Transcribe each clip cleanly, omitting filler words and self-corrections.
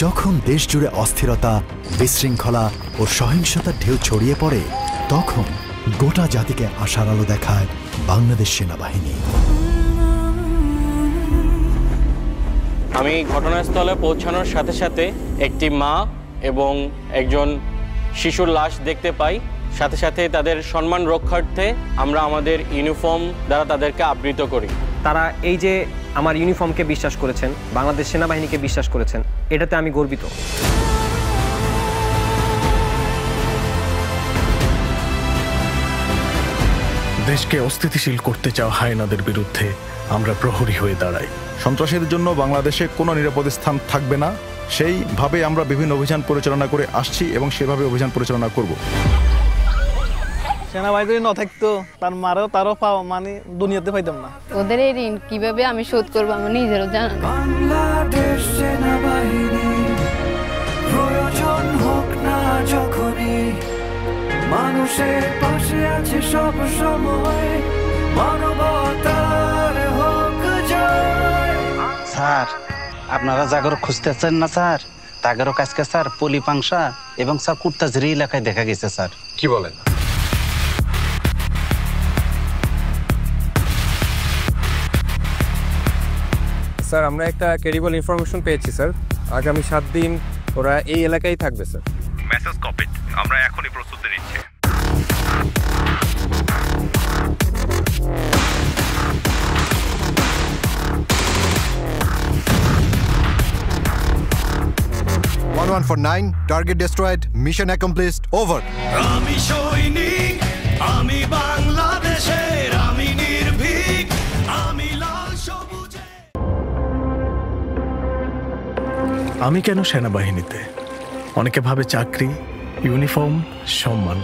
যখন দেশ জুড়ে অস্থিরতা, বিশৃঙ্খলা ও সহিংসতার ঢেউ ছড়িয়ে পড়ে, তখন গোটা জাতিকে আশার আলো দেখায় বাংলাদেশ সেনাবাহিনী। আমি ঘটনাস্থলে পৌঁছানোর সাথে সাথে একটি মা এবং একজন শিশুর লাশ দেখতে পাই। সাথে সাথে তাদের সম্মান রক্ষার্থে আমরা আমাদের ইউনিফর্ম দ্বারা তাদেরকে আবৃত করি। তারা এই যে আমার ইউনিফর্মকে বিশ্বাস করেছেন, বাংলাদেশ সেনাবাহিনীকে বিশ্বাস করেছেন, এটাতে আমি গর্বিত। দেশকে অস্থিতিশীল করতে চাওয়া হায়নাদের বিরুদ্ধে আমরা প্রহরী হয়ে দাঁড়াই। সন্ত্রাসীদের জন্য বাংলাদেশে কোনো নিরাপদ স্থান থাকবে না, সেইভাবে আমরা বিভিন্ন অভিযান পরিচালনা করে আসছি এবং সেভাবে অভিযান পরিচালনা করব। সেনাবাহিনী যদি না থাকতো তারও পাওয়া মানে দুনিয়াতে পাইতাম না। ওদের এই ঋণ কিভাবে আমি শোধ করবো আমার নিজেরও জানা নেই। বাংলাদেশ সেনাবাহিনী প্রয়োজন হোক না যখনই, মানুষের পাশে আছে সব সময়, মানবতার হোক জয়। স্যার, আপনারা জাগর খুঁজতেছেন না স্যার? তাগেরও কাজকে স্যার পলি পাংশা এবং স্যার কুর্তাজরি এলাকায় দেখা গেছে স্যার। কি বলেন? স্যার, আমরা একটা ক্রেডিবল ইনফরমেশন পেয়েছি স্যার। আগামী 7 দিন ওরা এই এলাকায় থাকবে স্যার। মেসেজ কপিড, আমরা এখনই প্রস্তুতি নিচ্ছি। Target destroyed, mission accomplished, over. আমি সৈনিক, আমি বাংলাদেশের, আমি নির্ভীক, আমি লাল সবুজে। আমি কেন সেনাবাহিনীতে? অনেকে ভাবে চাকরি, ইউনিফর্ম, সম্মান,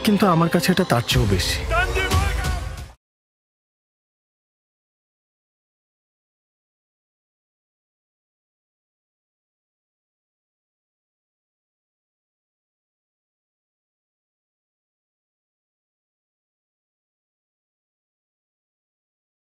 কিন্তু আমার কাছে এটা তার চেয়েও বেশি।